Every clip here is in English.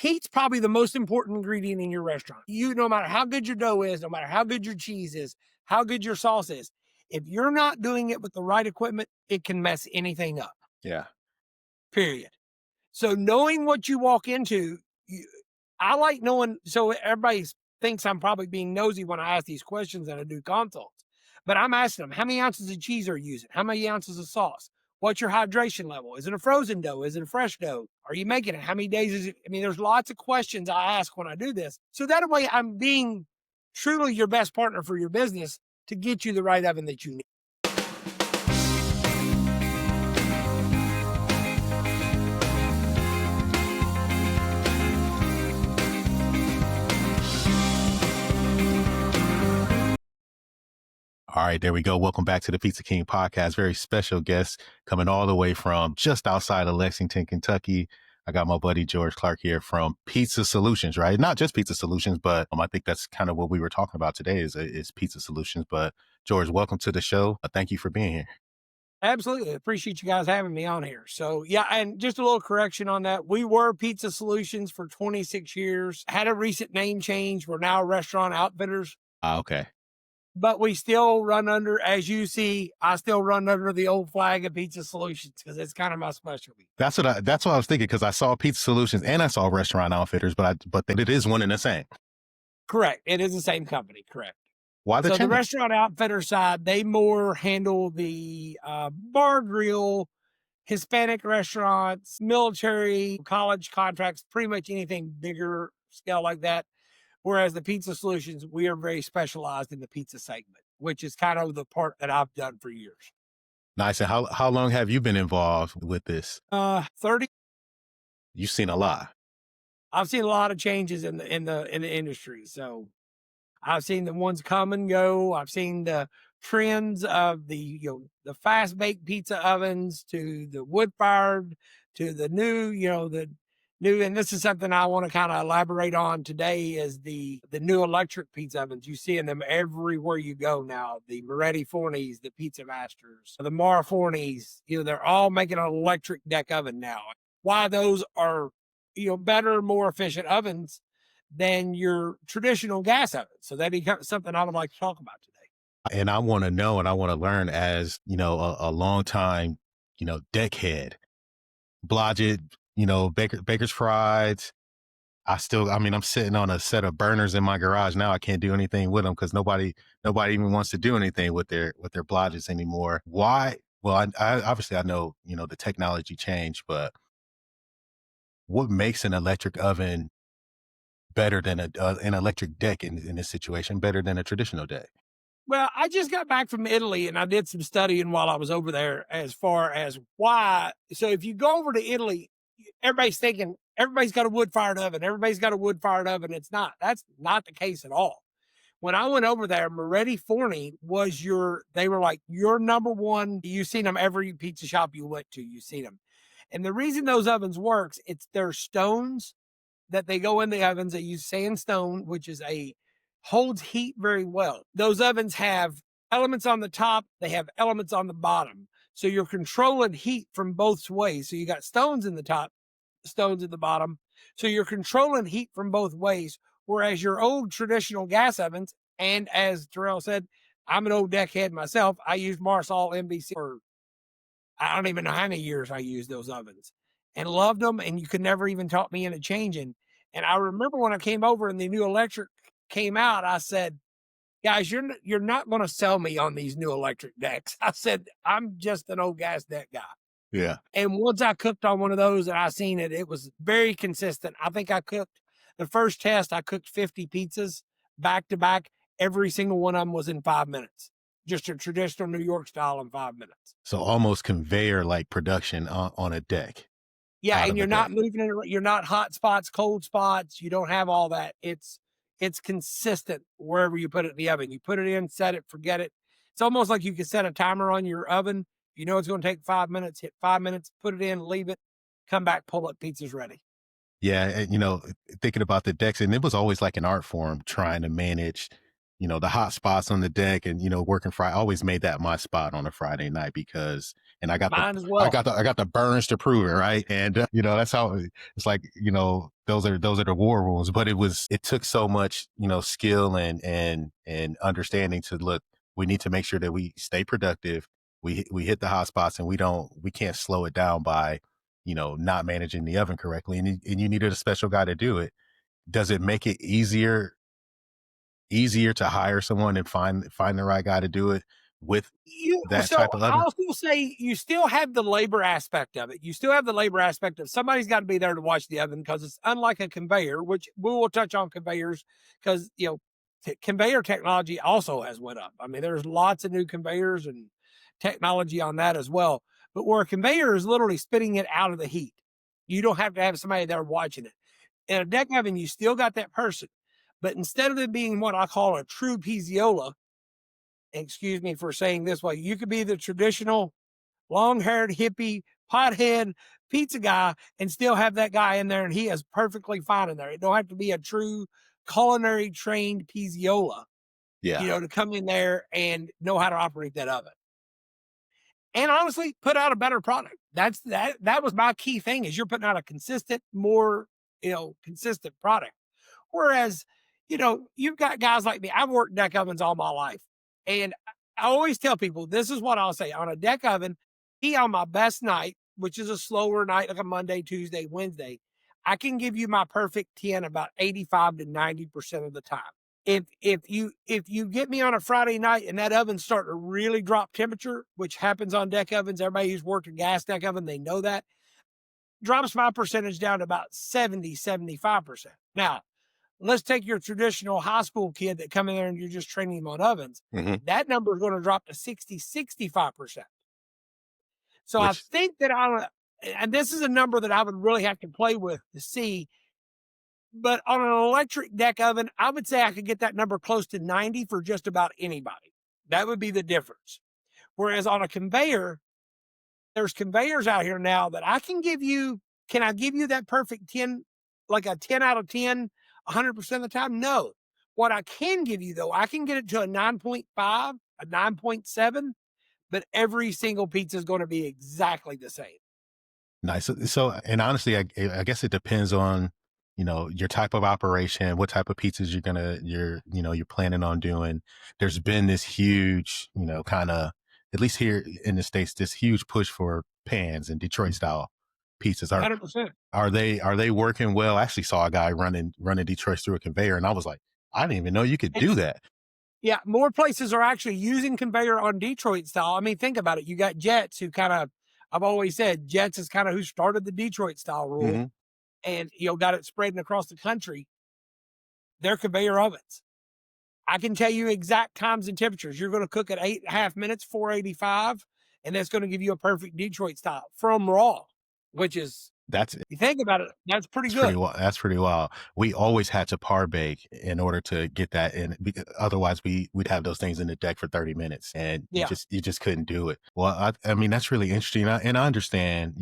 heat's probably the most important ingredient in your restaurant. No matter how good your dough is, no matter how good your cheese is, how good your sauce is, if you're not doing it with the right equipment, it can mess anything up. Yeah. Period. So knowing what you walk into, I like knowing. So everybody thinks I'm probably being nosy when I ask these questions and I do consults, but I'm asking them, how many ounces of cheese are you using? How many ounces of sauce? What's your hydration level? Is it a frozen dough? Is it a fresh dough? Are you making it? How many days is it? I mean, there's lots of questions I ask when I do this. So that way I'm being truly your best partner for your business to get you the right oven that you need. All right, there we go. Welcome back to the Pizza King podcast. Very special guest coming all the way from just outside of Lexington, Kentucky. I got my buddy George Clark here from Pizza Solutions, right? Not just Pizza Solutions, but I think that's kind of what we were talking about today is Pizza Solutions. But George, welcome to the show. Thank you for being here. Absolutely. Appreciate you guys having me on here. So yeah, and just a little correction on that. We were Pizza Solutions for 26 years, had a recent name change. We're now Restaurant Outfitters. Okay. But we still run under, as you see, I still run under the old flag of Pizza Solutions because it's kind of my specialty. That's what I was thinking, because I saw Pizza Solutions and I saw Restaurant Outfitters, but it is one and the same. Correct. It is the same company. Correct. Why the change? The Restaurant Outfitter side, they more handle the bar grill, Hispanic restaurants, military, college contracts, pretty much anything bigger scale like that. Whereas the Pizza Solutions, we are very specialized in the pizza segment, which is kind of the part that I've done for years. Nice. And how long have you been involved with this? 30. You've seen a lot. I've seen a lot of changes in the industry. So I've seen the ones come and go. I've seen the trends of the fast baked pizza ovens to the wood fired to the new, and this is something I want to kind of elaborate on today is the new electric pizza ovens. You see them everywhere you go now. The Moretti Fornis, the Pizza Masters, the Mara Fornis, they're all making an electric deck oven now. Why those are, better, more efficient ovens than your traditional gas oven. So that becomes something I would like to talk about today. And I want to know and I want to learn as, a long time, deckhead. Blodgett, Baker's Fries. I'm sitting on a set of burners in my garage now. I can't do anything with them because nobody even wants to do anything with their Blodgetts anymore. Why? Well, I obviously I know, the technology changed, but what makes an electric oven better than an electric deck in this situation, better than a traditional deck? Well, I just got back from Italy and I did some studying while I was over there as far as why. So if you go over to Italy, everybody's thinking everybody's got a wood-fired oven. Everybody's got a wood-fired oven. It's not. That's not the case at all. When I went over there, Moretti Forni they were like your number one. You've seen them every pizza shop you went to. You've seen them. And the reason those ovens works, it's their stones that they go in the ovens. They use sandstone, which is holds heat very well. Those ovens have elements on the top. They have elements on the bottom. So you're controlling heat from both ways. So you got stones in the top, stones in the bottom. So you're controlling heat from both ways. Whereas your old traditional gas ovens, and as Terrell said, I'm an old deckhead myself. I used Marsol MBC for, I don't even know how many years I used those ovens and loved them. And you could never even talk me into changing. And I remember when I came over and the new electric came out, I said, guys, you're not going to sell me on these new electric decks. I said, I'm just an old gas deck guy. Yeah. And once I cooked on one of those and I seen it, it was very consistent. I think the first test, I cooked 50 pizzas back to back. Every single one of them was in 5 minutes. Just a traditional New York style in 5 minutes. So almost conveyor like production on a deck. Yeah. And you're not moving it. You're not hot spots, cold spots. You don't have all that. It's consistent wherever you put it in the oven. You put it in, set it, forget it. It's almost like you can set a timer on your oven. You know it's going to take 5 minutes, hit 5 minutes, put it in, leave it, come back, pull it, pizza's ready. Yeah. And, thinking about the decks, and it was always like an art form trying to manage, the hot spots on the deck and, working Friday. I always made that my spot on a Friday night and I got mine as well. I got the burns to prove it. Right. And, that's how it's like, those are the war rooms. But it took so much, skill and understanding to look. We need to make sure that we stay productive. We hit the hot spots, and we can't slow it down by, not managing the oven correctly. And you needed a special guy to do it. Does it make it easier to hire someone and find the right guy to do it with that So type of oven? I'll still say you still have the labor aspect of it. You still have the labor aspect of somebody's got to be there to watch the oven, because it's unlike a conveyor, which we will touch on conveyors, because conveyor technology also has went up. I mean, there's lots of new conveyors and technology on that as well. But where a conveyor is literally spitting it out of the heat, you don't have to have somebody there watching it. In a deck oven, you still got that person, but instead of it being what I call a true pizziola, excuse me for saying this way, you could be the traditional long-haired hippie pothead pizza guy and still have that guy in there, and he is perfectly fine in there. It don't have to be a true culinary trained pizziola, Yeah. to come in there and know how to operate that oven. And honestly, put out a better product. That was my key thing, is you're putting out a consistent, more, consistent product. Whereas, you've got guys like me. I've worked deck ovens all my life. And I always tell people, this is what I'll say on a deck oven, on my best night, which is a slower night, like a Monday, Tuesday, Wednesday, I can give you my perfect 10 about 85 to 90% of the time. If you get me on a Friday night and that oven's starting to really drop temperature, which happens on deck ovens, everybody who's worked a gas deck oven, they know that, drops my percentage down to about 70, 75%. Now, let's take your traditional high school kid that come in there and you're just training them on ovens. Mm-hmm. That number is going to drop to 60, 65%. So I Which think that and this is a number that I would really have to play with to see. But on an electric deck oven, I would say I could get that number close to 90 for just about anybody. That would be the difference. Whereas on a conveyor, there's conveyors out here now that I can give you. Can I give you that perfect 10, like a 10 out of 10, 100% of the time? No. What I can give you, though, I can get it to a 9.5, a 9.7, but every single pizza is going to be exactly the same. nice. So, and honestly, I guess it depends on, your type of operation, what type of pizzas you're planning on doing. There's been this huge, kind of, at least here in the States, this huge push for pans and Detroit style pizzas. 100%. Are they working well? I actually saw a guy running Detroit through a conveyor, and I was like, I didn't even know you could do that. Yeah, more places are actually using conveyor on Detroit style. I mean, think about it. You got Jets, who I've always said, Jets is kind of who started the Detroit style rule, Mm-hmm. and got it spreading across the country. They're conveyor ovens. I can tell you exact times and temperatures. You're going to cook at 8.5 minutes, 485, and that's going to give you a perfect Detroit style from raw, which is, That's you think about it, that's pretty That's good. pretty wild. That's pretty wild. We always had to par bake in order to get that in. Otherwise, we'd have those things in the deck for 30 minutes, and Yeah. you just couldn't do it. Well, I mean, that's really interesting, and I understand.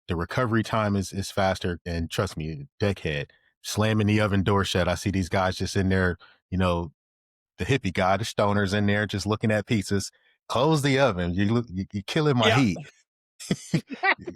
The recovery time is faster, and trust me, deckhead slamming the oven door shut. I see these guys just in there. The hippie guy, the stoners in there, just looking at pizzas. Close the oven. You're killing my heat.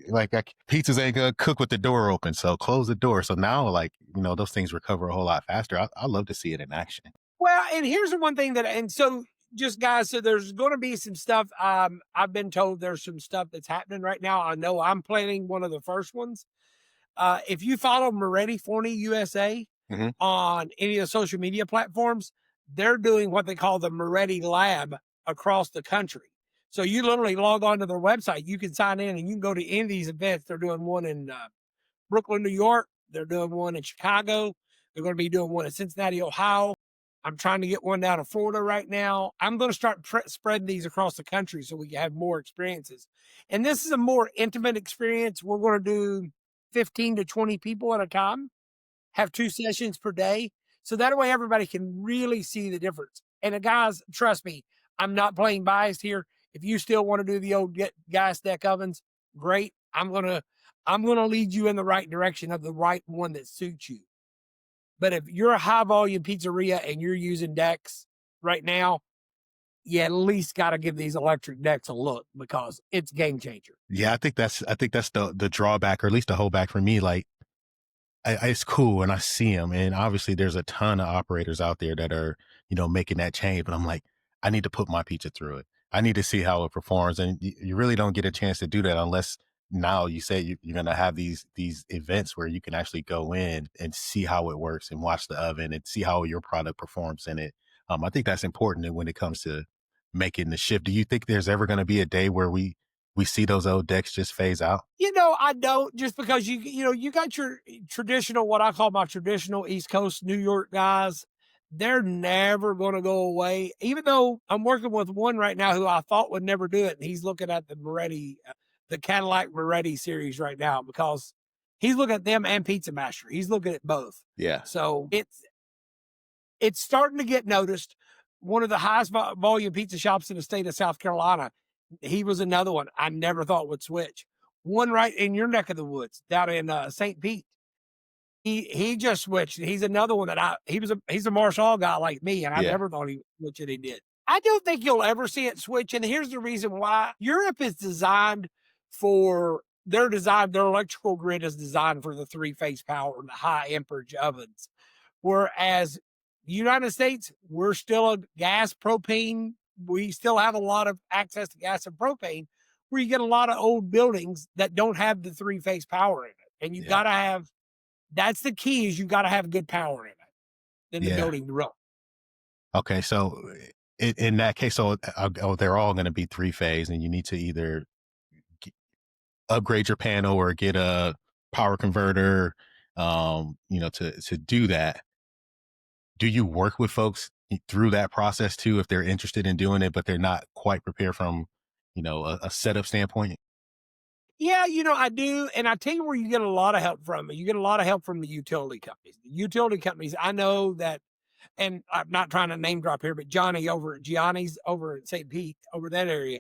Like pizzas ain't gonna cook with the door open, so close the door. So now, those things recover a whole lot faster. I love to see it in action. Well, and here's the one thing and so just guys, so there's going to be some stuff. I've been told there's some stuff that's happening right now. I know I'm planning one of the first ones. If you follow Moretti Forney USA Mm-hmm. on any of the social media platforms, they're doing what they call the Moretti Lab across the country. So you literally log on to their website, you can sign in and you can go to any of these events. They're doing one in Brooklyn, New York. They're doing one in Chicago. They're going to be doing one in Cincinnati, Ohio. I'm trying to get one down in Florida right now. I'm going to start spreading these across the country so we can have more experiences. And this is a more intimate experience. We're going to do 15 to 20 people at a time, have 2 sessions per day. So that way everybody can really see the difference. And guys, trust me, I'm not playing biased here. If you still want to do the old gas deck ovens, great. I'm going to lead you in the right direction of the right one that suits you. But if you're a high volume pizzeria and you're using decks right now, you at least got to give these electric decks a look, because it's game changer. Yeah, I think that's the drawback, or at least the holdback for me. Like, it's cool and I see them. And obviously there's a ton of operators out there that are, making that change. But I'm like, I need to put my pizza through it. I need to see how it performs. And you really don't get a chance to do that unless now you say you're going to have these events where you can actually go in and see how it works and watch the oven and see how your product performs in it. I think that's important when it comes to making the shift. Do you think there's ever going to be a day where we see those old decks just phase out? I don't, just because you got your traditional, what I call my traditional East Coast New York guys. They're never going to go away. Even though I'm working with one right now who I thought would never do it, and he's looking at the Moretti, the Cadillac Moretti series right now, because he's looking at them and Pizza Master. He's looking at both. Yeah. So it's starting to get noticed. One of the highest volume pizza shops in the state of South Carolina, he was another one I never thought would switch. One right in your neck of the woods, down in St. Pete. He just switched. He's another one that he's a Marshall guy like me, and I never thought he would switch, and he did. I don't think you'll ever see it switch, and here's the reason why. Europe is designed for their electrical grid is designed for the 3-phase power and the high amperage ovens. Whereas the United States, we're still a gas propane. We still have a lot of access to gas and propane, where you get a lot of old buildings that don't have the 3-phase power in it. And you got to have, that's the key, is you got to have good power in it in the building to run. Okay. So in that case, they're all going to be 3-phase, and you need to either upgrade your panel or get a power converter, to do that. Do you work with folks through that process too, if they're interested in doing it, but they're not quite prepared from, a setup standpoint? Yeah, I do. And I tell you where you get a lot of help from. You get a lot of help from the utility companies. The utility companies, I know that, and I'm not trying to name drop here, but Gianni's over at St. Pete, over that area,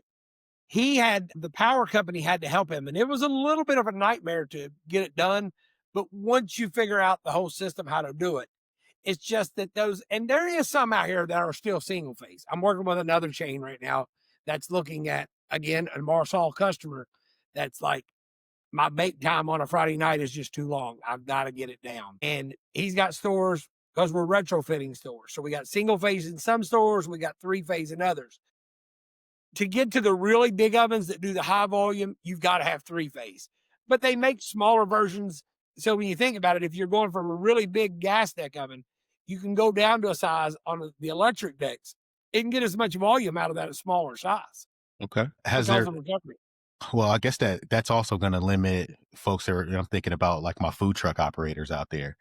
the power company had to help him. And it was a little bit of a nightmare to get it done. But once you figure out the whole system, how to do it, it's just that and there is some out here that are still single phase. I'm working with another chain right now that's looking at, again, a Marshall customer that's like, my bake time on a Friday night is just too long. I've got to get it down. And he's got stores, because we're retrofitting stores. So we got single phase in some stores, we got 3-phase in others. To get to the really big ovens that do the high volume, you've got to have 3-phase. But they make smaller versions. So when you think about it, if you're going from a really big gas deck oven, you can go down to a size on the electric decks. It can get as much volume out of that smaller size. Okay. Well, I guess that's also going to limit folks that I'm thinking about, like my food truck operators out there.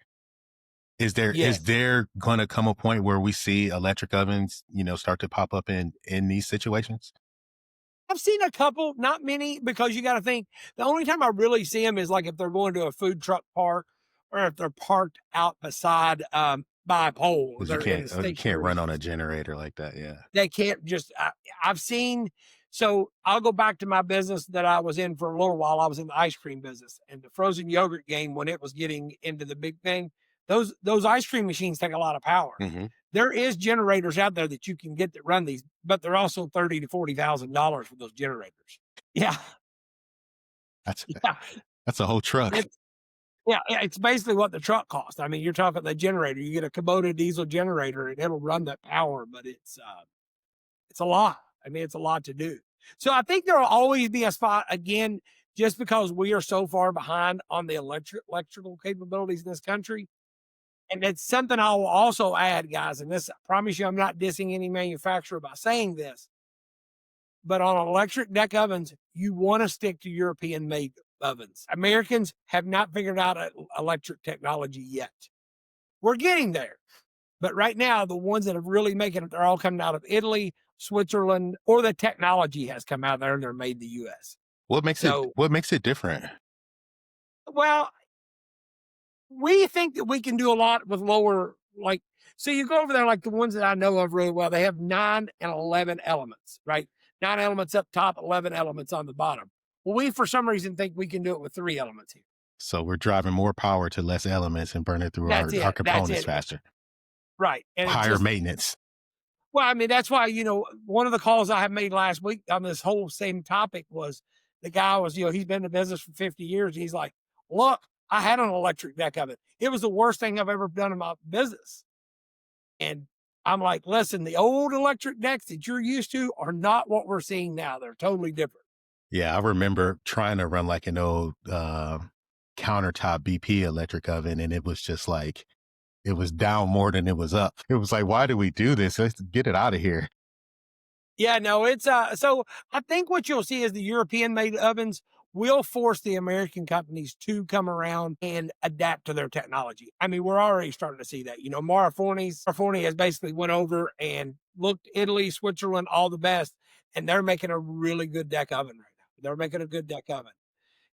Is there going to come a point where we see electric ovens, start to pop up in these situations? I've seen a couple, not many, because you got to think the only time I really see them is like if they're going to a food truck park, or if they're parked out beside by a pole. You can't run on a generator like that. Yeah, they can't just. I've seen. So I'll go back to my business that I was in for a little while. I was in the ice cream business, and the frozen yogurt game, when it was getting into the big thing, those ice cream machines take a lot of power. Mm-hmm. There is generators out there that you can get that run these, but they're also $30,000 to $40,000 for those generators. Yeah, that's a whole truck. It's basically what the truck costs. I mean, you're talking the generator. You get a Kubota diesel generator, and it'll run that power, but it's a lot. I mean, it's a lot to do. So I think there will always be a spot, again, just because we are so far behind on the electrical capabilities in this country. And it's something I will also add, guys, and this, I promise you, I'm not dissing any manufacturer by saying this, but on electric deck ovens, you want to stick to European-made ovens. Americans have not figured out electric technology yet. We're getting there. But right now, the ones that are really making it, they're all coming out of Italy, Switzerland, or the technology has come out there and they're made in the U.S. What makes it different? Well, we think that we can do a lot with lower, so you go over there, like the ones that I know of really well, they have 9 and 11 elements, right? 9 elements up top, 11 elements on the bottom. Well, we, for some reason, think we can do it with 3 elements here. So we're driving more power to less elements and burning through our components faster. Right. And higher maintenance. Well, I mean, that's why, one of the calls I had made last week on this whole same topic was the guy was, he's been in the business for 50 years. He's like, look, I had an electric deck oven. It was the worst thing I've ever done in my business. And I'm like, listen, the old electric decks that you're used to are not what we're seeing now. They're totally different. Yeah, I remember trying to run like an old countertop BP electric oven, and it was just like it was down more than it was up. It was like, why do we do this? Let's get it out of here. Yeah, no, it's so I think what you'll see is the European made ovens will force the American companies to come around and adapt to their technology. I mean, we're already starting to see that. You know, Marforni has basically went over and looked Italy, Switzerland, all the best, and they're making a really good deck oven right now. They're making a good deck oven.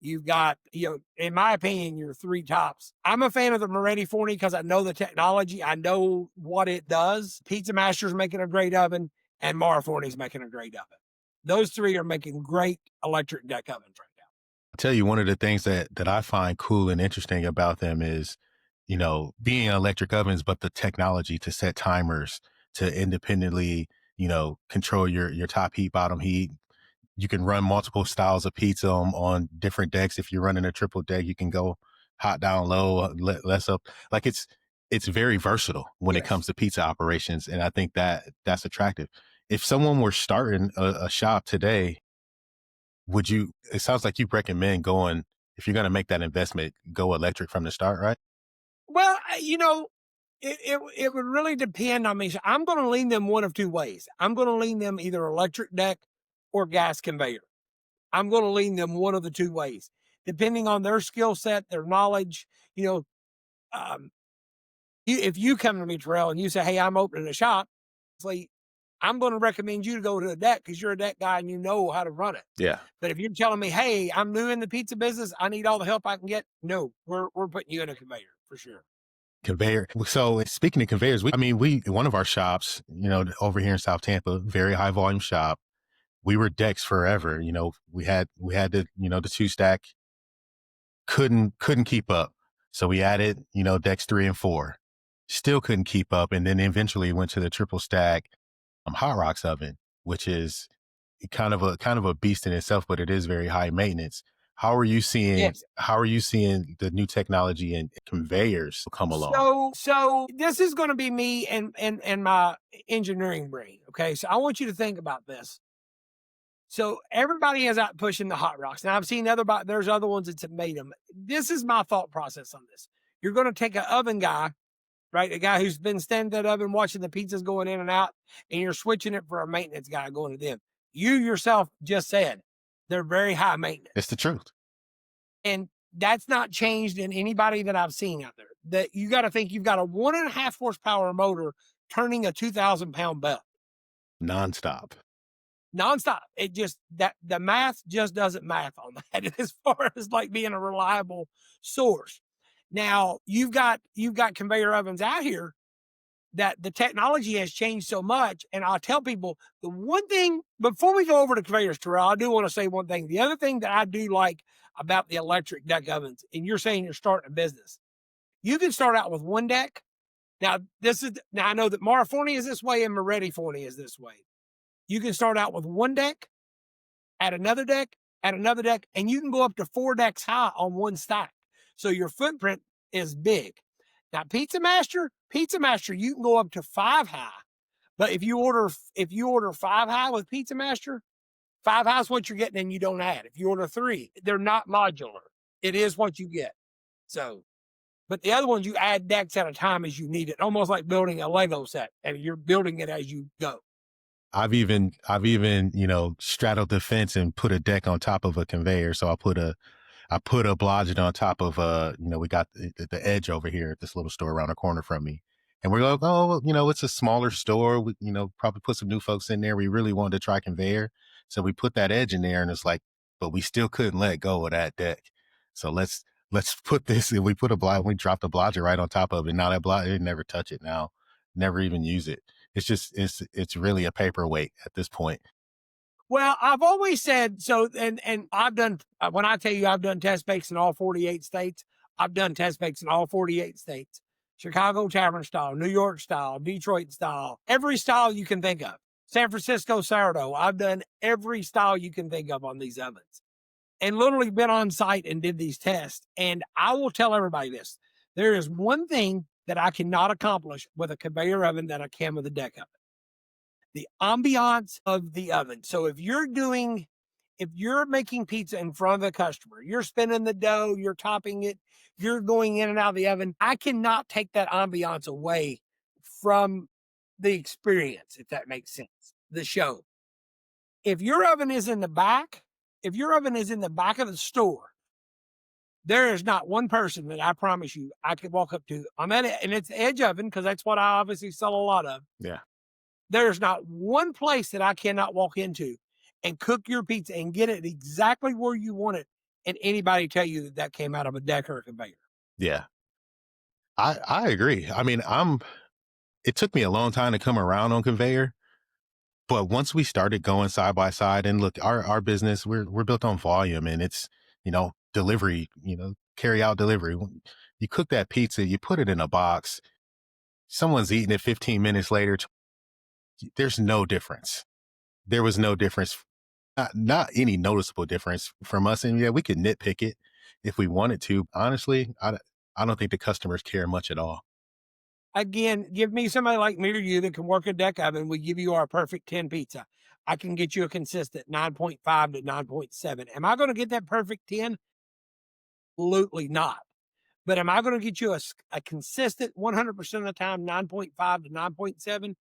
You've got, you know, in my opinion, your three tops. I'm a fan of the Moretti Forni because I know the technology. I know what it does. Pizza Master's making a great oven and Mara Forni's making a great oven. Those three are making great electric deck ovens right now. I'll tell you, one of the things that I find cool and interesting about them is, you know, being electric ovens, but the technology to set timers to independently, you know, control your top heat, bottom heat. You can run multiple styles of pizza on different decks. If you're running a triple deck, you can go hot down low, less up. Like it's very versatile when it Yes. comes to pizza operations, and I think that's attractive. If someone were starting a shop today, would you? It sounds like you recommend going, if you're going to make that investment, go electric from the start, right? Well, you know, it would really depend on me. So I'm going to lean them one of two ways. I'm going to lean them either electric deck or gas conveyor. I'm going to lean them one of the two ways, depending on their skill set, their knowledge. You know, um, if you come to me, Terrell, and you say, "Hey, I'm opening a shop," like, I'm going to recommend you to go to a deck because you're a deck guy and you know how to run it. Yeah. But if you're telling me, "Hey, I'm new in the pizza business, I need all the help I can get," no, we're putting you in a conveyor for sure. Conveyor. So speaking of conveyors, we one of our shops, you know, over here in South Tampa, very high volume shop. We were decks forever. You know, we had the, you know, the two stack couldn't keep up. So we added, you know, decks 3 and 4, still couldn't keep up. And then eventually went to the triple stack hot rocks oven, which is kind of a beast in itself, but it is very high maintenance. Yes. How are you seeing the new technology and conveyors come along? So this is going to be me and my engineering brain. Okay, so I want you to think about this. So everybody is out pushing the hot rocks. Now I've seen there's other ones that have made them. This is my thought process on this. You're going to take an oven guy, right? A guy who's been standing at that oven watching the pizzas going in and out, and you're switching it for a maintenance guy going to them. You yourself just said they're very high maintenance. It's the truth. And that's not changed in anybody that I've seen out there. That you got to think you've got a 1.5 horsepower motor turning a 2,000 pound belt Nonstop. nonstop. It just that the math just doesn't math on that as far as like being a reliable source. Now you've got conveyor ovens out here that the technology has changed so much. And I'll tell people the one thing before we go over to conveyors, Terrell, I do want to say one thing. The other thing that I do like about the electric deck ovens, and you're saying you're starting a business, you can start out with one deck. Now I know that Marforni is this way and Moretti Forni is this way. You can start out with one deck, add another deck, add another deck, and you can go up to 4 decks high on one stack. So your footprint is big. Now, Pizza Master, you can go up to 5 high. But if you order 5 high with Pizza Master, 5 high is what you're getting and you don't add. If you order 3, they're not modular. It is what you get. So, but the other ones you add decks at a time as you need it, almost like building a Lego set, and you're building it as you go. I've even, you know, straddled the fence and put a deck on top of a conveyor. So I put a Blodgett on top of you know, we got the Edge over here at this little store around the corner from me. And we're like, oh, well, you know, it's a smaller store. We, you know, probably put some new folks in there. We really wanted to try conveyor. So we put that Edge in there, and it's like, but we still couldn't let go of that deck. So let's put this, and we put we dropped a Blodgett right on top of it. Now that Blodgett, never touch it now, never even use it. It's really a paperweight at this point. Well, I've always said so, and I've done when I tell you I've done test bakes in all 48 states. I've done test bakes in all 48 states: Chicago tavern style, New York style, Detroit style, every style you can think of. San Francisco sourdough. I've done every style you can think of on these ovens. and literally been on site and did these tests. And I will tell everybody this: there is one thing that I cannot accomplish with a conveyor oven that I can with a deck oven: the ambiance of the oven. So if you're making pizza in front of the customer, you're spinning the dough, you're topping it, you're going in and out of the oven, I cannot take that ambiance away from the experience, if that makes sense, the show. If your oven is in the back, if your oven is in the back of the store, there is not one person that I promise you I could walk up to on that, and it's the edge oven because that's what I obviously sell a lot of. Yeah. There's not one place that I cannot walk into and cook your pizza and get it exactly where you want it, and anybody tell you that that came out of a deck or a conveyor. Yeah. I agree. I mean, it took me a long time to come around on conveyor, but once we started going side by side, and look, our business, we're built on volume, and it's, delivery, carry out delivery. You cook that pizza, you put it in a box, someone's eating it 15 minutes later. There's no difference. There was no difference, not any noticeable difference from us. And yeah, we could nitpick it if we wanted to. Honestly, I don't think the customers care much at all. Again, give me somebody like me or you that can work a deck oven. We give you our perfect 10 pizza. I can get you a consistent 9.5 to 9.7. Am I going to get that perfect 10? Absolutely not. But am I going to get you a consistent 100% of the time 9.5 to 9.7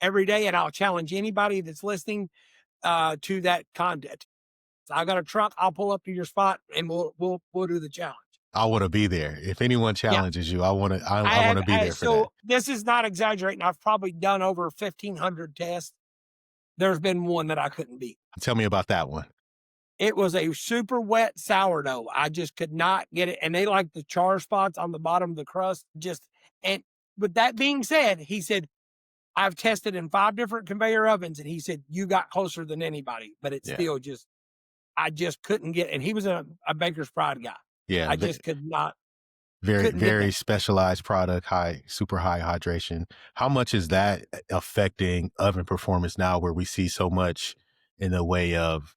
every day? And I'll challenge anybody that's listening to that content. So I got a truck. I'll pull up to your spot and we'll do the challenge. I want to be there. If anyone Yeah. challenges you, I want to be there for that. So this is not exaggerating. I've probably done over 1,500 tests. There's been one that I couldn't beat. Tell me about that one. It was a super wet sourdough. I just could not get it. And they like the char spots on the bottom of the crust. And with that being said, he said, I've tested in 5 different conveyor ovens. And he said, you got closer than anybody, but it's still I just couldn't get, and he was a Baker's Pride guy. Yeah. I just could not. Very specialized product, super high hydration. How much is that affecting oven performance now, where we see so much in the way of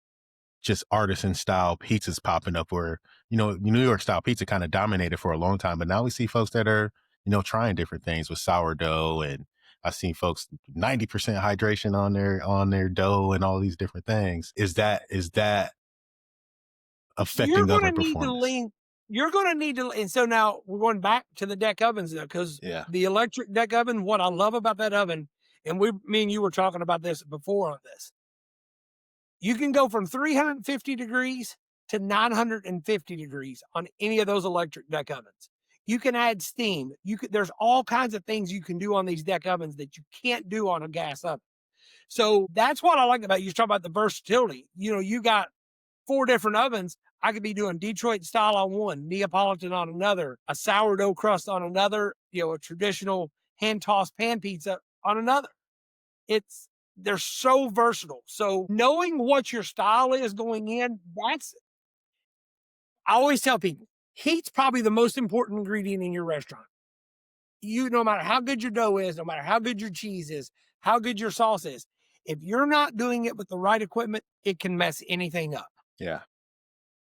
just artisan style pizzas popping up, where, New York style pizza kind of dominated for a long time, but now we see folks that are, trying different things with sourdough, and I've seen folks 90% hydration on their dough and all these different things. Is that affecting oven performance? You're going to need to, and so now we're going back to the deck ovens though, because the electric deck oven, what I love about that oven, and me and you were talking about this before on this, you can go from 350 degrees to 950 degrees on any of those electric deck ovens. You can add steam. There's all kinds of things you can do on these deck ovens that you can't do on a gas oven. So that's what I like about you. Talk about the versatility. You got 4 different ovens. I could be doing Detroit style on one, Neapolitan on another, a sourdough crust on another, a traditional hand tossed pan pizza on another. They're so versatile. So knowing what your style is going in, I always tell people, heat's probably the most important ingredient in your restaurant. No matter how good your dough is, no matter how good your cheese is, how good your sauce is, if you're not doing it with the right equipment, it can mess anything up. Yeah.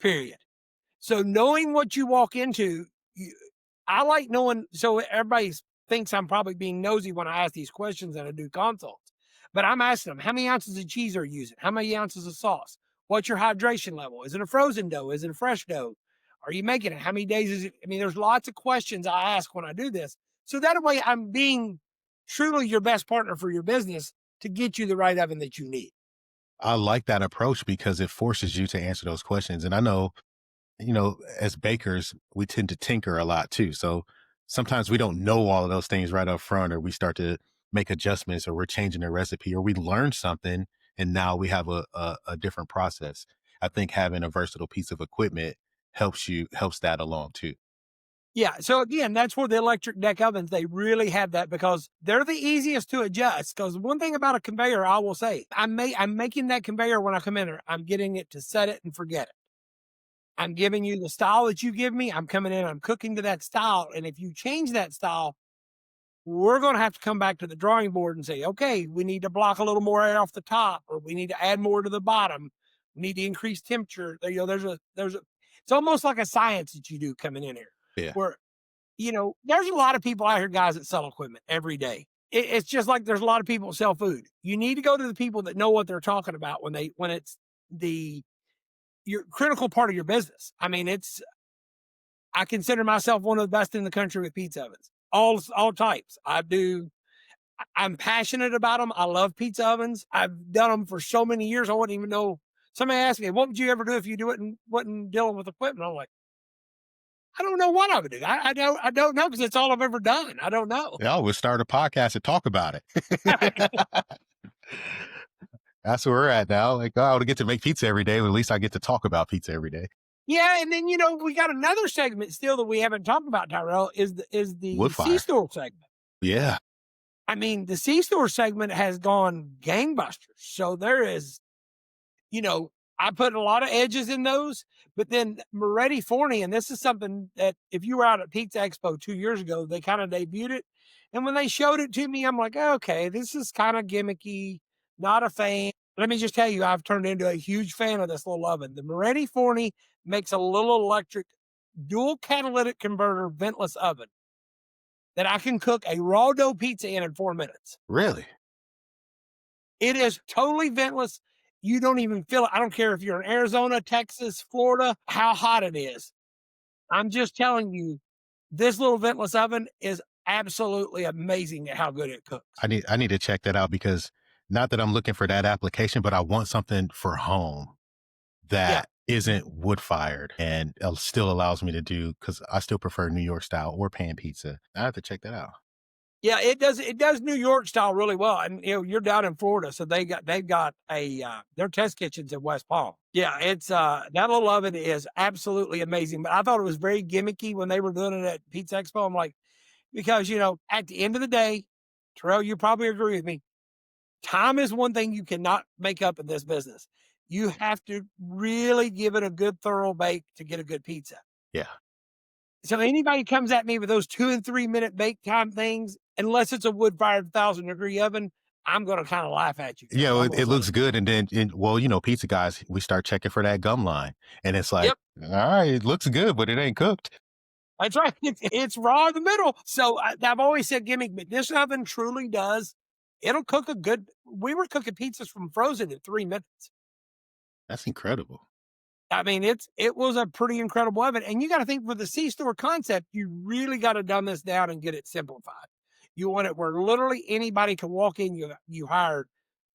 Period. So knowing what you walk into, I like knowing. So everybody thinks I'm probably being nosy when I ask these questions and I do consults, but I'm asking them, how many ounces of cheese are you using? How many ounces of sauce? What's your hydration level? Is it a frozen dough? Is it a fresh dough? Are you making it? How many days is it? I mean, there's lots of questions I ask when I do this. So that way I'm being truly your best partner for your business to get you the right oven that you need. I like that approach because it forces you to answer those questions. And I know, as bakers, we tend to tinker a lot too. So sometimes we don't know all of those things right up front, or we start to make adjustments, or we're changing the recipe, or we learn something and now we have a different process. I think having a versatile piece of equipment helps that along too. Yeah. So again, that's where the electric deck ovens, they really have that because they're the easiest to adjust. Because one thing about a conveyor, I will say, I'm making that conveyor when I come in there, I'm getting it to set it and forget it. I'm giving you the style that you give me. I'm coming in, I'm cooking to that style. And if you change that style, we're going to have to come back to the drawing board and say, okay, we need to block a little more air off the top, or we need to add more to the bottom. We need to increase temperature. It's almost like a science that you do coming in here Yeah. where, there's a lot of people out here, guys, that sell equipment every day. It's just like there's a lot of people that sell food. You need to go to the people that know what they're talking about when it's the your critical part of your business. I mean, I consider myself one of the best in the country with pizza ovens, all types. I'm passionate about them. I love pizza ovens. I've done them for so many years. I wouldn't even know. Somebody asked me, "What would you ever do if you wasn't dealing with equipment?" I'm like, I don't know what I would do. I don't know because it's all I've ever done. I don't know. Yeah, we'll start a podcast and talk about it. That's where we're at now. Like, oh, I don't get to make pizza every day, but at least I get to talk about pizza every day. Yeah, and then we got another segment still that we haven't talked about, Tyrell, is the Wood C fire. store segment. Yeah. I mean, the C store segment has gone gangbusters. So there is, I put a lot of edges in those, but then Moretti Forney, and this is something that if you were out at Pizza Expo 2 years ago, they kind of debuted it. And when they showed it to me, I'm like, okay, this is kind of gimmicky, not a fan. Let me just tell you, I've turned into a huge fan of this little oven. The Moretti Forney makes a little electric dual catalytic converter ventless oven that I can cook a raw dough pizza in 4 minutes. Really? It is totally ventless. You don't even feel it. I don't care if you're in Arizona, Texas, Florida, how hot it is. I'm just telling you, this little ventless oven is absolutely amazing at how good it cooks. I need to check that out because not that I'm looking for that application, but I want something for home that isn't wood fired and still allows me to do, because I still prefer New York style or pan pizza. I have to check that out. Yeah, it does New York style really well. And you're down in Florida, so they've got a their test kitchens in West Palm. Yeah, it's that little oven is absolutely amazing. But I thought it was very gimmicky when they were doing it at Pizza Expo. I'm like, because at the end of the day, Terrell, you probably agree with me. Time is one thing you cannot make up in this business. You have to really give it a good thorough bake to get a good pizza. Yeah. So anybody comes at me with those 2 and 3 minute bake time things, unless it's a wood fired 1,000-degree oven, I'm going to kind of laugh at you. Yeah, it looks good. And then, pizza guys, we start checking for that gum line. And it's like, all right, it looks good, but it ain't cooked. That's right. It's raw in the middle. So I've always said gimmick, but this oven truly does. It'll cook we were cooking pizzas from frozen in 3 minutes. That's incredible. I mean, it was a pretty incredible oven. And you got to think, for the C-store concept, you really got to dumb this down and get it simplified. You want it where literally anybody can walk in, you hired,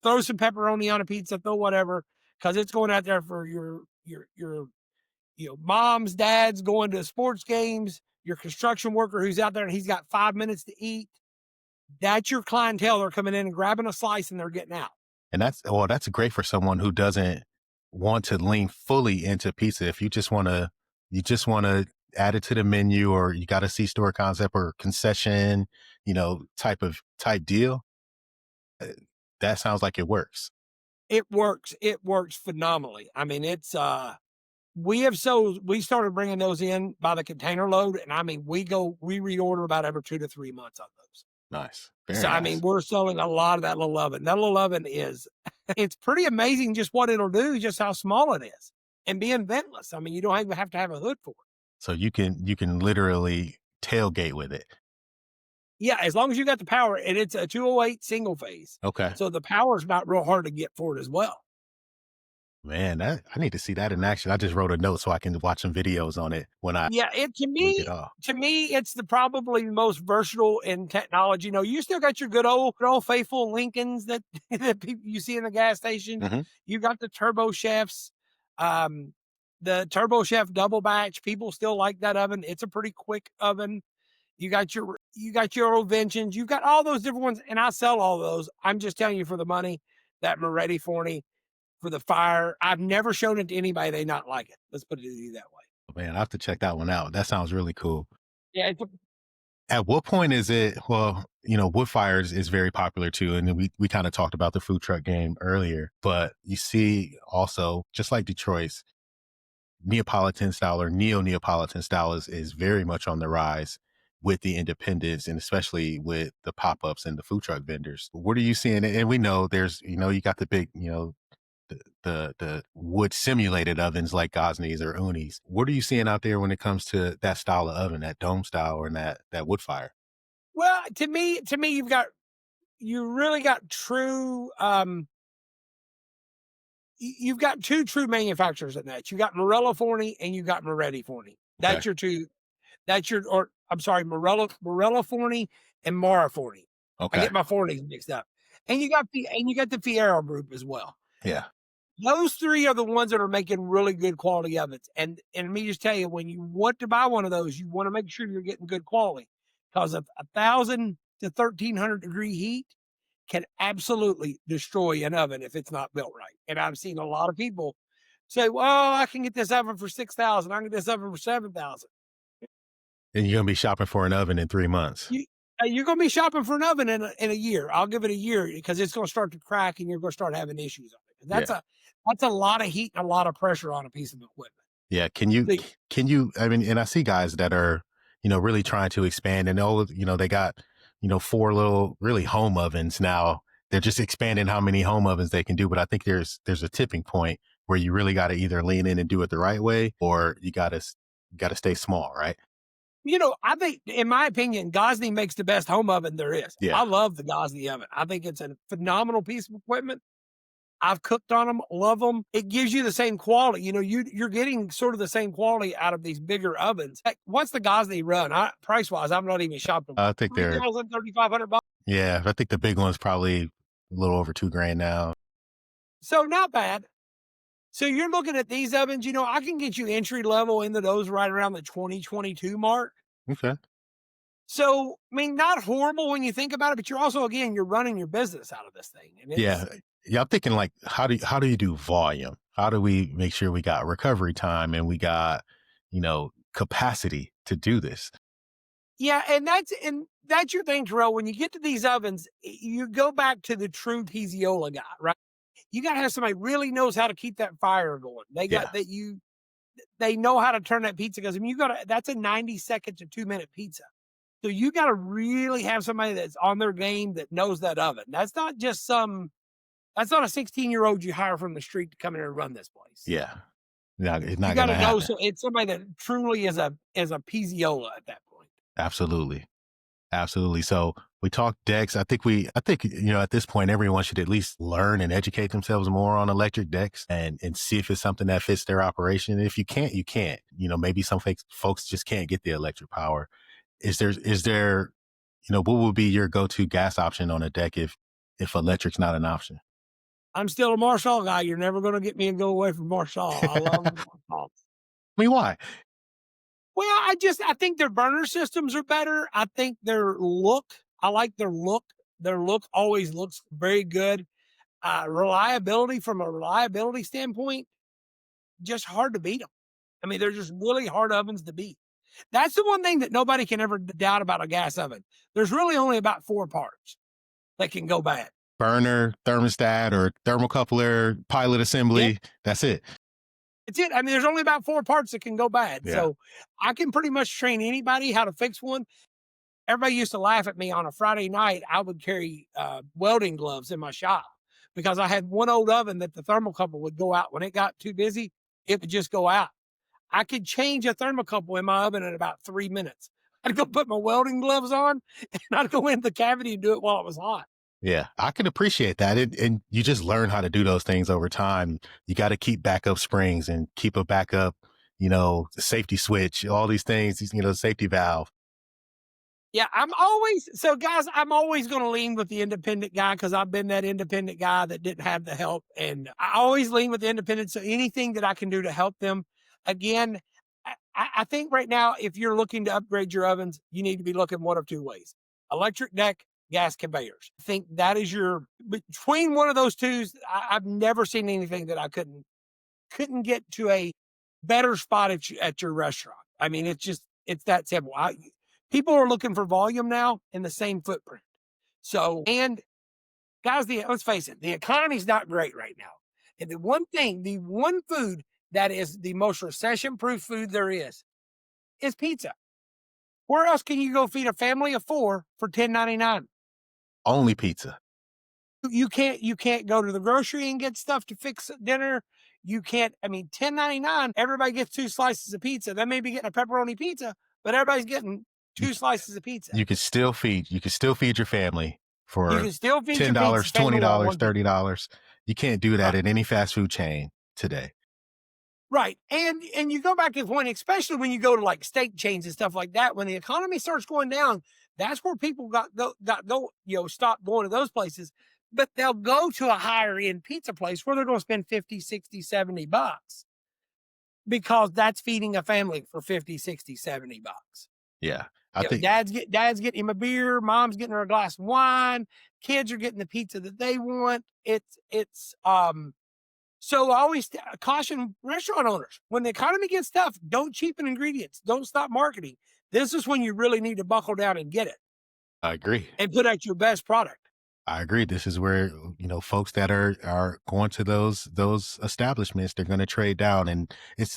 throw some pepperoni on a pizza, throw whatever, because it's going out there for your moms, dads going to sports games, your construction worker who's out there and he's got 5 minutes to eat. That's your clientele. They're coming in and grabbing a slice and they're getting out. And that's great for someone who doesn't want to lean fully into pizza. If you just want to add it to the menu, or you got a C-store concept or concession, type deal, that sounds like it works. It works. It works phenomenally. I mean, it's, we started bringing those in by the container load. And I mean, we reorder about every 2 to 3 months on those. Nice. So, I mean, we're selling a lot of that little oven. That little oven it's pretty amazing just what it'll do, just how small it is, and being ventless. I mean, you don't even have to have a hood for it. So you can literally tailgate with it. Yeah, as long as you got the power, and it's a 208 single phase. Okay. So the power's not real hard to get for it as well. Man, I need to see that in action. I just wrote a note so I can watch some videos on it when I to me, it's probably the most versatile in technology. You still got your good old faithful Lincolns that people you see in the gas station. Mm-hmm. You got the Turbo Chefs, the Turbo Chef double batch. People still like that oven. It's a pretty quick oven. You got your Oventions. You've got all those different ones, and I sell all those. I'm just telling you, for the money, that Moretti Forney, for the fire, I've never shown it to anybody they not like it. Let's put it that way. Man, I have to check that one out. That sounds really cool. Yeah. At what point is it? Well, wood fires is very popular too, and we kind of talked about the food truck game earlier. But you see, also, just like Detroit's, Neapolitan style or neo-Neapolitan style is very much on the rise with the independents, and especially with the pop-ups and the food truck vendors. What are you seeing? And we know there's, you got the big, the wood simulated ovens like Gosney's or Uni's. What are you seeing out there when it comes to that style of oven, that dome style or that wood fire? Well, to me, you really got true. You've got two true manufacturers in that. You got Morello Forni and you got Moretti Forni. Okay. That's your two. That's your, or I'm sorry, Morello Forni and Mara Forni. I Okay. get my Fornis mixed up. And you got the Fiero group as well. Yeah. Those three are the ones that are making really good quality ovens. And let me just tell you, when you want to buy one of those, you want to make sure you're getting good quality, because of 1,000 to 1,300 degree heat can absolutely destroy an oven if it's not built right. And I've seen a lot of people say, "Well, I can get this oven for 6,000. I can get this oven for 7,000." And you're gonna be shopping for an oven in 3 months. You're going to be shopping for an oven in a year. I'll give it a year, because it's going to start to crack and you're going to start having issues on it. Yeah. That's a lot of heat and a lot of pressure on a piece of equipment. Yeah. The- Can you, I mean, and I see guys that are, really trying to expand and they got, four little really home ovens now. They're just expanding how many home ovens they can do. But I think there's a tipping point where you really got to either lean in and do it the right way, or you gotta stay small, right? I think, in my opinion, Gosney makes the best home oven there is. Yeah. I love the Gosney oven. I think it's a phenomenal piece of equipment. I've cooked on them, love them. It gives you the same quality. You're getting sort of the same quality out of these bigger ovens. Heck, what's the Gosney run? Price wise, I'm not even shopping. I think they're, 3,000, 3,500 bucks. yeah, I think the big one's probably a little over $2,000 now. So not bad. So you're looking at these ovens, I can get you entry level into those right around the 2022 mark. Okay. So, I mean, not horrible when you think about it, but you're running your business out of this thing. And Yeah. Yeah. I'm thinking, like, how do you do volume? How do we make sure we got recovery time and we got, capacity to do this? yeah, and that's your thing, Terrell. When you get to these ovens, you go back to the true Piziola guy, right? You got to have somebody really knows how to keep that fire going. Yeah. They know how to turn that pizza, because I mean, that's a 90-second to 2-minute pizza. So you got to really have somebody that's on their game, that knows that oven. That's not a 16-year-old you hire from the street to come in and run this place. Yeah. No, it's You not got going to to know, happen. so it's somebody that truly is a Piziola at that point. Absolutely. Absolutely. So we talked decks. I think, at this point, everyone should at least learn and educate themselves more on electric decks and see if it's something that fits their operation. And if you can't, you can't. Maybe some folks just can't get the electric power. Is there, what would be your go-to gas option on a deck if electric's not an option? I'm still a Marshall guy. You're never going to get me to go away from Marshall. I love Marshall. I mean, why? Well, I think their burner systems are better. I think I like their look. Their look always looks very good. Reliability, from a reliability standpoint, just hard to beat them. I mean, they're just really hard ovens to beat. That's the one thing that nobody can ever doubt about a gas oven. There's really only about 4 parts that can go bad. Burner, thermostat, or thermocoupler, pilot assembly. Yep. That's it. It's it. I mean, there's only about 4 parts that can go bad. Yeah. So I can pretty much train anybody how to fix one. Everybody used to laugh at me on a Friday night. I would carry welding gloves in my shop, because I had one old oven that the thermocouple would go out. When it got too busy, it would just go out. I could change a thermocouple in my oven in about 3 minutes. I'd go put my welding gloves on and I'd go in the cavity and do it while it was hot. Yeah, I can appreciate that. And you just learn how to do those things over time. You got to keep backup springs and keep a backup, safety switch, all these things, safety valve. Yeah, I'm always going to lean with the independent guy, because I've been that independent guy that didn't have the help. And I always lean with the independent. So anything that I can do to help them, again, I think right now, if you're looking to upgrade your ovens, you need to be looking one of 2 ways: electric deck, gas conveyors. I think that is between one of those two. I've never seen anything that I couldn't get to a better spot at your restaurant. I mean, it's that simple. People are looking for volume now in the same footprint. So, and guys, let's face it, the economy's not great right now. And the one food that is the most recession-proof food there is pizza. Where else can you go feed a family of 4 for $10.99? Only pizza. You can't go to the grocery and get stuff to fix dinner. You can't. I mean, 10.99. Everybody gets 2 slices of pizza. They may be getting a pepperoni pizza, but everybody's getting You, 2 slices of pizza. you can still feed your family You for can still feed your pizza, $10, stay in the wall, $20, one pizza. $30. You can't do that Right. at any fast food chain today. Right. And you go back to the point, especially when you go to like steak chains and stuff like that, when the economy starts going down, that's where people stop going to those places. But they'll go to a higher end pizza place where they're going to spend 50, 60, $70 because that's feeding a family for 50, 60, $70. Yeah. I think Dad's getting him a beer, mom's getting her a glass of wine, kids are getting the pizza that they want. So I always caution restaurant owners, when the economy gets tough, don't cheapen ingredients. Don't stop marketing. This is when you really need to buckle down and get it I agree. and put out your best product. I agree. This is where, folks that are going to those establishments, they're going to trade down. And it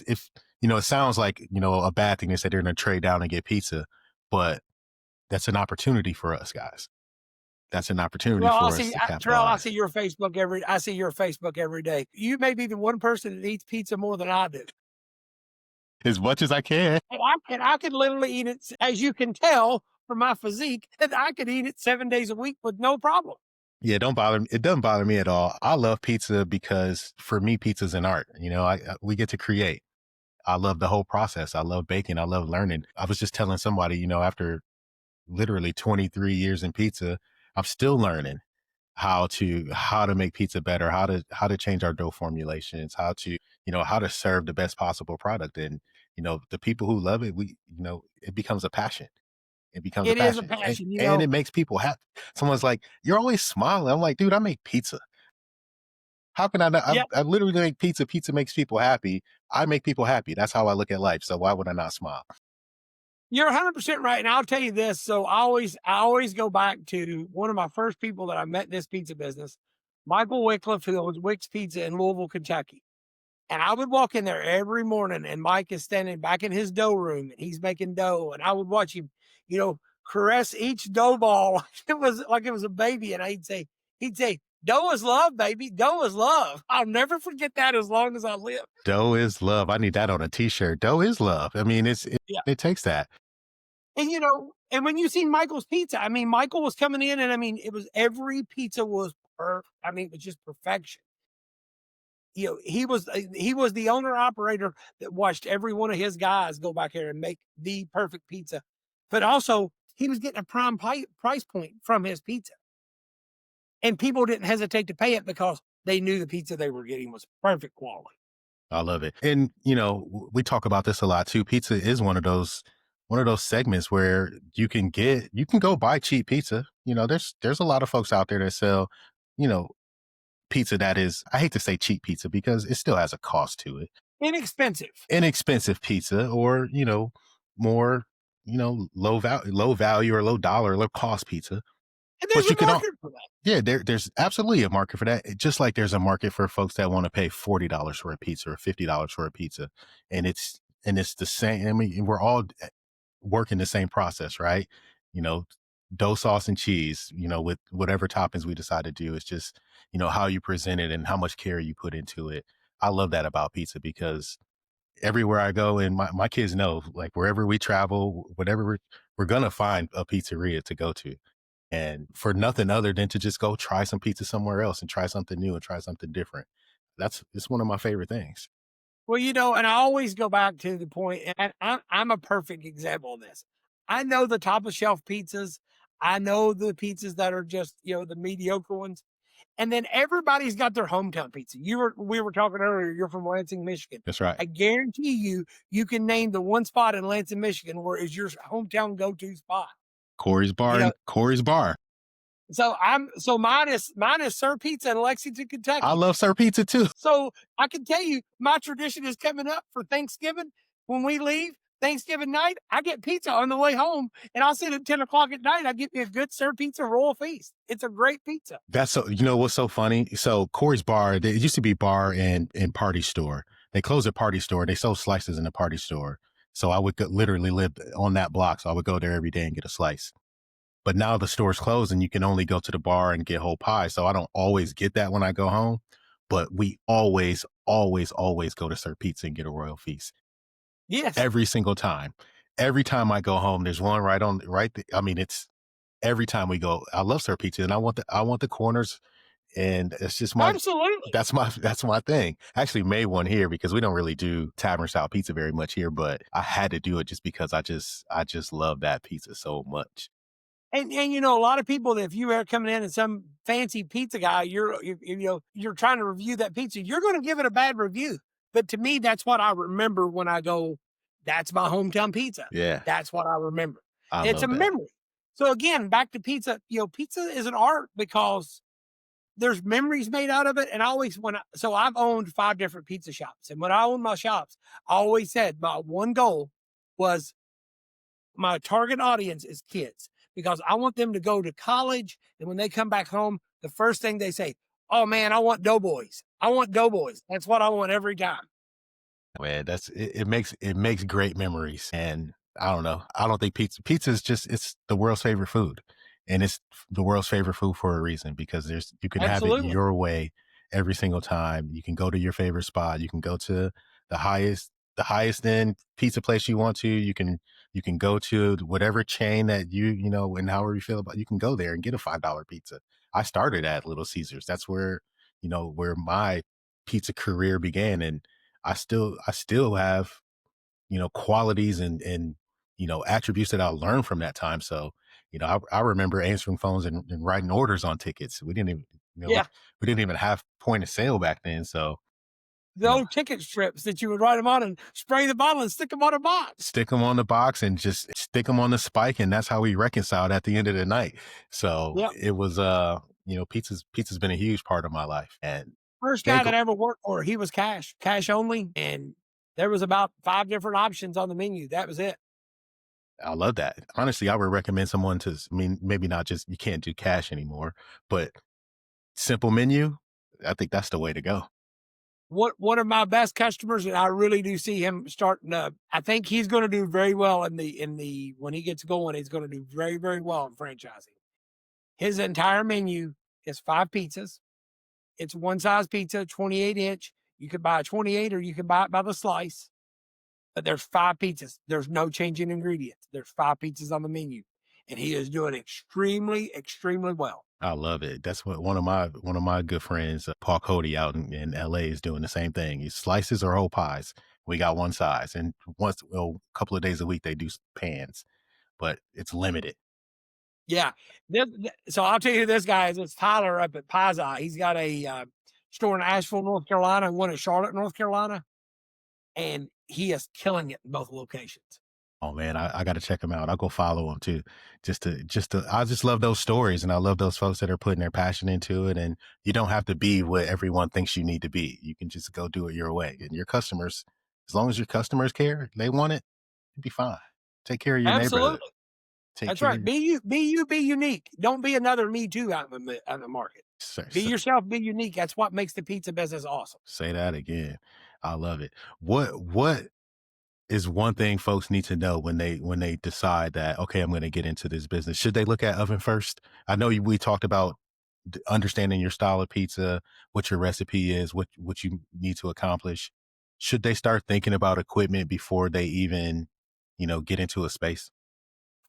sounds like, a bad thing is that they're going to trade down and get pizza, but that's an opportunity for us, guys. That's an opportunity Well, for us to Terrell, I capitalize. see your Facebook every day. You may be the one person that eats pizza more than I do. As much as I can. And I could literally eat it, as you can tell from my physique, that I could eat it 7 days a week with no problem. Yeah, don't bother me. It doesn't bother me at all. I love pizza because for me, pizza's an art. We get to create. I love the whole process. I love baking. I love learning. I was just telling somebody, after literally 23 years in pizza, I'm still learning how to make pizza better, how to change our dough formulations, how to serve the best possible product. And, the people who love it, it becomes a passion. It becomes a It is a passion, passion, and it makes people happy. Someone's like, "You're always smiling." I'm like, "Dude, I make pizza. How can I not? Yep. I literally make pizza. Pizza makes people happy. I make people happy. That's how I look at life. So why would I not smile?" You're 100% right. And I'll tell you this. So I always go back to one of my first people that I met in this pizza business, Michael Wycliffe, who owns Wick's Pizza in Louisville, Kentucky. And I would walk in there every morning and Mike is standing back in his dough room and he's making dough. And I would watch him, caress each dough ball. It was like it was a baby. And he'd say, dough is love, baby. Dough is love. I'll never forget that as long as I live. Dough is love. I need that on a t-shirt. Dough is love. I mean, it takes that. And and when you see Michael's pizza, I mean, Michael was coming in and I mean, every pizza was perfect. I mean, it was just perfection. He was the owner operator that watched every one of his guys go back here and make the perfect pizza. But also he was getting a prime price point from his pizza. And people didn't hesitate to pay it because they knew the pizza they were getting was perfect quality. I love it. And, we talk about this a lot too. Pizza is one of those segments where you can go buy cheap pizza. There's a lot of folks out there that sell, pizza that is, I hate to say cheap pizza because it still has a cost to it. Inexpensive pizza, or, more, low value or low dollar, low cost pizza. And there's a market for that. Yeah, there's absolutely a market for that. Just like there's a market for folks that want to pay $40 for a pizza or $50 for a pizza. And it's the same. I mean, we're all working the same process, right? Dough, sauce, and cheese, with whatever toppings we decide to do. It's just, how you present it and how much care you put into it. I love that about pizza because everywhere I go, and my kids know, like wherever we travel, whatever we're going to find a pizzeria to go to. And for nothing other than to just go try some pizza somewhere else and try something new and try something different. It's one of my favorite things. Well, and I always go back to the point, and I'm a perfect example of this. I know the top of shelf pizzas. I know the pizzas that are just, the mediocre ones. And then everybody's got their hometown pizza. We were talking earlier, you're from Lansing, Michigan. That's right. I guarantee you can name the one spot in Lansing, Michigan where is your hometown go-to spot. Corey's Bar. Corey's Bar. So mine is Sir Pizza in Lexington, Kentucky. I love Sir Pizza too. So I can tell you, my tradition is coming up for Thanksgiving. When we leave Thanksgiving night, I get pizza on the way home, and I'll sit at 10 o'clock at night. I get me a good Sir Pizza Royal Feast. It's a great pizza. That's so. What's so funny? So Corey's Bar, it used to be bar and party store. They closed a party store. They sold slices in the party store. So I would literally live on that block. So I would go there every day and get a slice. But now the store's closed and you can only go to the bar and get whole pie. So I don't always get that when I go home. But we always, always, always go to Sir Pizza and get a royal feast Yes, every single time. Every time I go home, there's one right on I mean, it's every time we go. I love Sir Pizza, and I want the corners, and it's just absolutely. that's my thing. I actually made one here because we don't really do tavern style pizza very much here, but I had to do it just because I just love that pizza so much. And a lot of people, if you are coming in and some fancy pizza guy, you're trying to review that pizza, you're going to give it a bad review. But to me, that's what I remember when I go, that's my hometown pizza. Yeah, That's what I remember. I It's a love that. memory. So again, back to pizza, pizza is an art because there's memories made out of it. And I always, so I've owned 5 different pizza shops. And when I owned my shops, I always said my one goal was my target audience is kids because I want them to go to college. And when they come back home, the first thing they say, oh man, I want doughboys. I want doughboys. That's what I want every time. Man, it makes great memories. And I don't know. I don't think pizza is just it's the world's favorite food. And it's the world's favorite food for a reason because you can have it Absolutely. your way every single time. You can go to your favorite spot. You can go to the highest end pizza place you want to. You can go to whatever chain that and however you feel about you can go there and get a $5 pizza. I started at Little Caesars. That's where my pizza career began. And I still have, qualities and attributes that I learned from that time. So, I remember answering phones and writing orders on tickets. We didn't even, Yeah. we didn't even have point of sale back then. So, you know, Those ticket strips that you would write them on and spray the bottle and stick them on a box. stick them on the box and just stick them on the spike. And that's how we reconciled at the end of the night. So Yep. it was, pizza's been a huge part of my life. And First guy steak, that ever worked for, he was cash only. And there was about 5 different options on the menu. That was it. I love that. Honestly, I would recommend someone I mean, maybe not just, you can't do cash anymore, but simple menu. I think that's the way to go. One of my best customers, and I really do see him starting to. I think he's going to do very well in the when he gets going. He's going to do very very well in franchising. His entire menu is 5 pizzas. It's one size pizza, 28-inch. You could buy a 28 or you can buy it by the slice. But there's 5 pizzas. There's no change in ingredients. There's 5 pizzas on the menu, and he is doing extremely extremely well. I love it. That's what one of my good friends, Paul Cody, out in LA, is doing the same thing. He slices or whole pies. We got one size, and a couple of days a week they do pans, but it's limited. Yeah. So I'll tell you who this guy is. It's Tyler up at Pisa. He's got a store in Asheville, North Carolina, and one in Charlotte, North Carolina, and he is killing it in both locations. Oh man, I got to check him out. I'll go follow him too. I just love those stories, and I love those folks that are putting their passion into it. And you don't have to be what everyone thinks you need to be. You can just go do it your way. And your customers, as long as your customers care, they want it, you'll be fine. Take care of your neighborhood. Absolutely. Take That's care. right. Be you, be you, be unique. Don't be another me too out in the market. Say, Be say, yourself, be unique. That's what makes the pizza business awesome. say that again. I love it. What is one thing folks need to know when they decide that, okay, I'm going to get into this business? Should they look at oven first? I know we talked about understanding your style of pizza, what your recipe is, what you need to accomplish. Should they start thinking about equipment before they even, get into a space?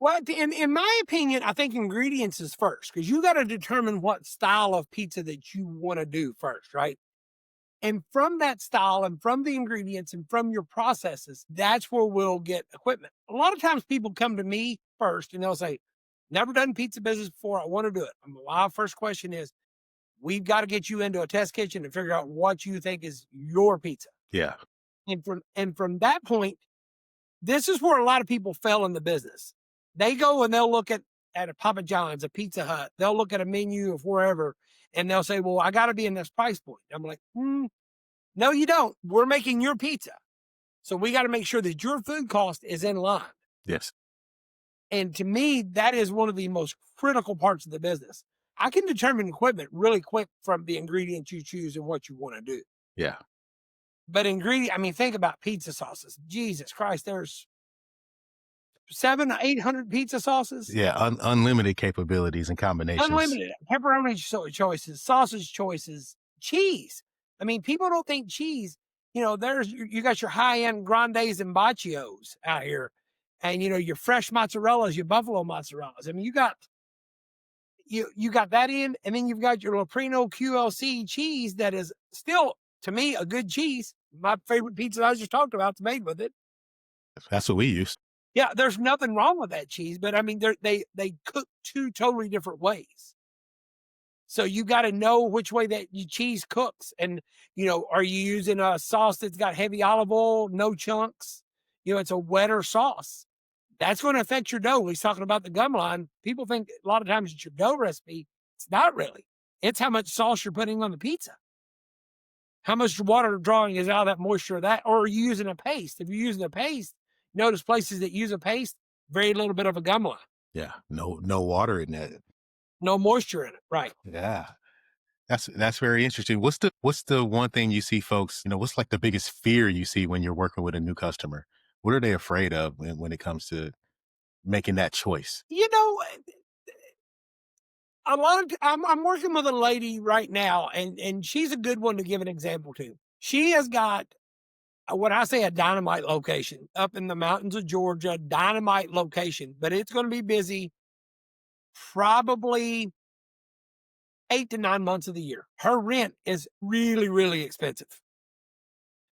Well, in my opinion, I think ingredients is first because you got to determine what style of pizza that you want to do first, right? And from that style and from the ingredients and from your processes, that's where we'll get equipment. A lot of times people come to me first and they'll say, never done pizza business before. I want to do it. My first question is, we've got to get you into a test kitchen and figure out what you think is your pizza. Yeah. And from that point, this is where a lot of people fail in the business. They go and they'll look at a Papa John's, a Pizza Hut. They'll look at a menu of wherever and they'll say, well, I got to be in this price point. I'm like, no, you don't. We're making your pizza. So we got to make sure that your food cost is in line. Yes. And to me, that is one of the most critical parts of the business. I can determine equipment really quick from the ingredients you choose and what you want to do. Yeah. But think about pizza sauces. Jesus Christ, there's 800 pizza sauces, Yeah, unlimited capabilities and combinations. unlimited pepperoni choices, sausage choices, cheese. I mean, people don't think cheese. There's you got your high end grandes and baccios out here, and your fresh mozzarella's, your buffalo mozzarella's. I mean, you got that in, and then you've got your Loprino QLC cheese that is still, to me, a good cheese. My favorite pizza I just talked about is made with it. That's what we use. Yeah, there's nothing wrong with that cheese, but I mean, they cook two totally different ways. So you got to know which way that your cheese cooks, and are you using a sauce that's got heavy olive oil, no chunks? It's a wetter sauce. That's going to affect your dough. He's talking about the gum line. People think a lot of times it's your dough recipe. It's not really. It's how much sauce you're putting on the pizza. How much water drawing is out of that moisture of that, or are you using a paste? If you're using a paste, notice places that use a paste, very little bit of a gum line. Yeah, no water in that. No moisture in it, right? Yeah. That's very interesting. What's the one thing you see folks, what's like the biggest fear you see when you're working with a new customer? What are they afraid of when it comes to making that choice? A lot of I'm working with a lady right now, and she's a good one to give an example to. She has got what I say a dynamite location up in the mountains of Georgia, dynamite location, but it's going to be busy probably 8 to 9 months of the year. Her rent is really, really expensive.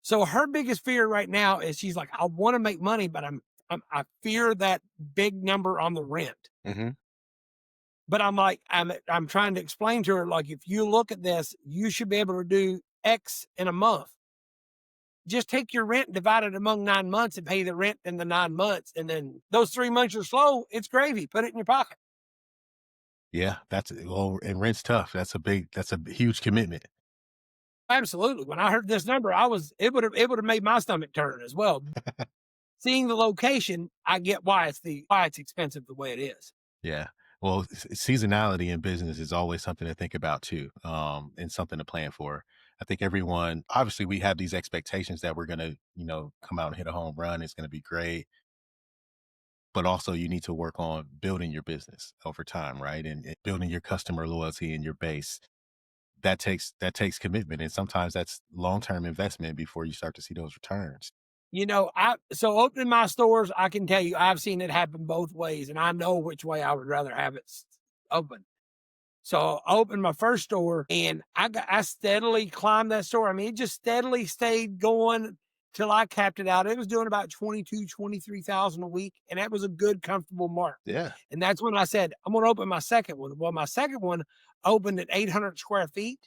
So her biggest fear right now is she's like, I want to make money, but I fear that big number on the rent. Mm-hmm. But I'm like, I'm trying to explain to her, like, if you look at this, you should be able to do X in a month. Just take your rent, divide it among 9 months, and pay the rent in the 9 months. And then those 3 months are slow, it's gravy. Put it in your pocket. Yeah, and rent's tough. That's a huge commitment. Absolutely. When I heard this number, it would have made my stomach turn as well. Seeing the location, I get why it's expensive the way it is. Yeah. Well, seasonality in business is always something to think about too, and something to plan for. I think everyone, obviously, we have these expectations that we're going to, come out and hit a home run. It's going to be great. But also you need to work on building your business over time, right? And building your customer loyalty and your base. That takes commitment. And sometimes that's long-term investment before you start to see those returns. So opening my stores, I can tell you, I've seen it happen both ways, and I know which way I would rather have it open. So I opened my first store, and I steadily climbed that store. I mean, it just steadily stayed going till I capped it out. It was doing about 23,000 a week, and that was a good, comfortable mark. Yeah. And that's when I said, I'm going to open my second one. Well, my second one opened at 800 square feet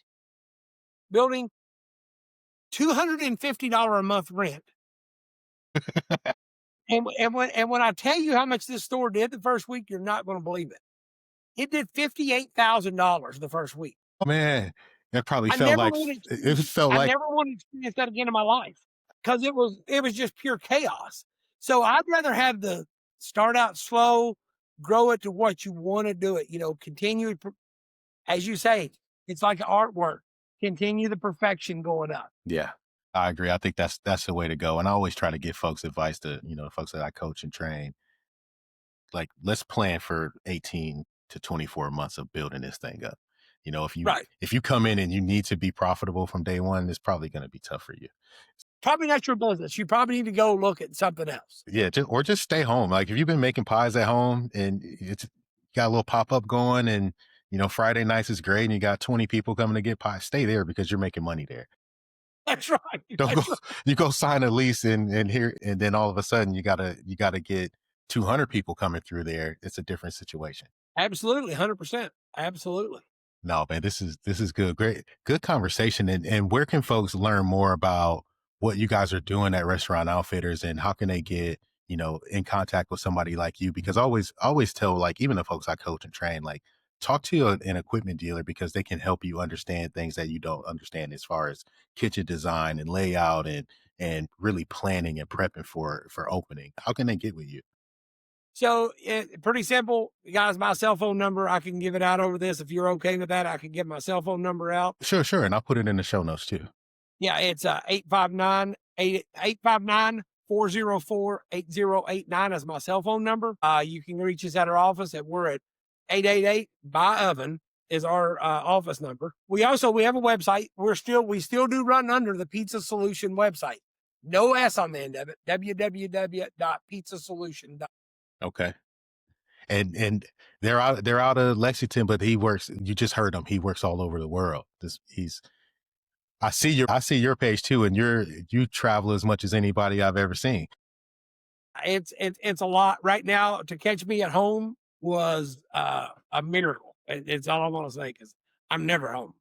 building, $250 a month rent. And when I tell you how much this store did the first week, you're not going to believe it. It did $58,000 the first week. Oh man, that probably I felt never like want it to. felt I like never want to experience that again in my life, because it was just pure chaos. So I'd rather have the start out slow, grow it to what you want to do it. Continue, as you say, it's like artwork. Continue the perfection going up. yeah. I agree. I think that's the way to go. And I always try to give folks advice to, folks that I coach and train. Like, let's plan for 18 to 24 months of building this thing up. If you Right. if you come in and you need to be profitable from day one, it's probably going to be tough for you. Probably not your business. You probably need to go look at something else. Yeah, just stay home. Like if you've been making pies at home and it's got a little pop-up going and Friday nights is great and you got 20 people coming to get pies, stay there because you're making money there. That's right. Don't go you go sign a lease and here and then all of a sudden you gotta get 200 people coming through there. It's a different situation. Absolutely, 100%. Absolutely. No, man, this is good. Great. Good conversation. And where can folks learn more about what you guys are doing at Restaurant Outfitters and how can they get, in contact with somebody like you? Because I always tell, like, even the folks I coach and train, like, talk to an equipment dealer because they can help you understand things that you don't understand as far as kitchen design and layout and really planning and prepping for opening. How can they get with you? So pretty simple, guys. My cell phone number, I can give it out over this. If you're okay with that, I can give my cell phone number out. Sure. And I'll put it in the show notes too. Yeah, it's 859 404-8089 is my cell phone number. You can reach us at our office we're at 888 by oven is our office number. We have a website. We still do run under the Pizza Solution website. No S on the end of it. www.pizzasolution.com. Okay. And they're out of Lexington, but he works, you just heard him. He works all over the world. I see your page too, and you travel as much as anybody I've ever seen. It's a lot right now. To catch me at home was a miracle. It's all I want to say because I'm never home.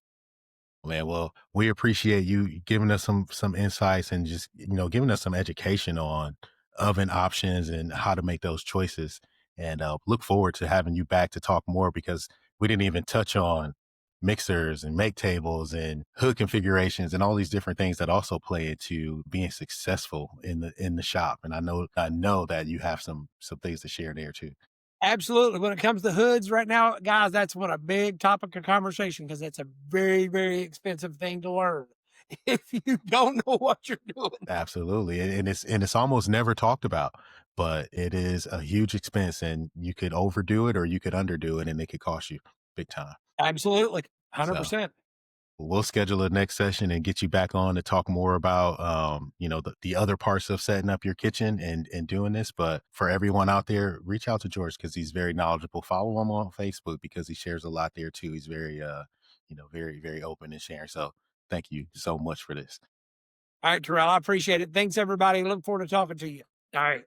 Man, well, we appreciate you giving us some insights and just, giving us some education on oven options and how to make those choices. And look forward to having you back to talk more because we didn't even touch on mixers and make tables and hood configurations and all these different things that also play into being successful in the shop. And I know that you have some things to share there too. Absolutely. When it comes to hoods right now, guys, that's a big topic of conversation because it's a very, very expensive thing to learn if you don't know what you're doing. Absolutely. And it's almost never talked about, but it is a huge expense and you could overdo it or you could underdo it and it could cost you big time. Absolutely. So 100%. we'll schedule a next session and get you back on to talk more about the other parts of setting up your kitchen and doing this. But for everyone out there, reach out to George because he's very knowledgeable. Follow him on Facebook because he shares a lot there too. He's very very, very open and sharing. So thank you so much for this. All right, Terrell, I appreciate it. Thanks, everybody. Look forward to talking to you. All right.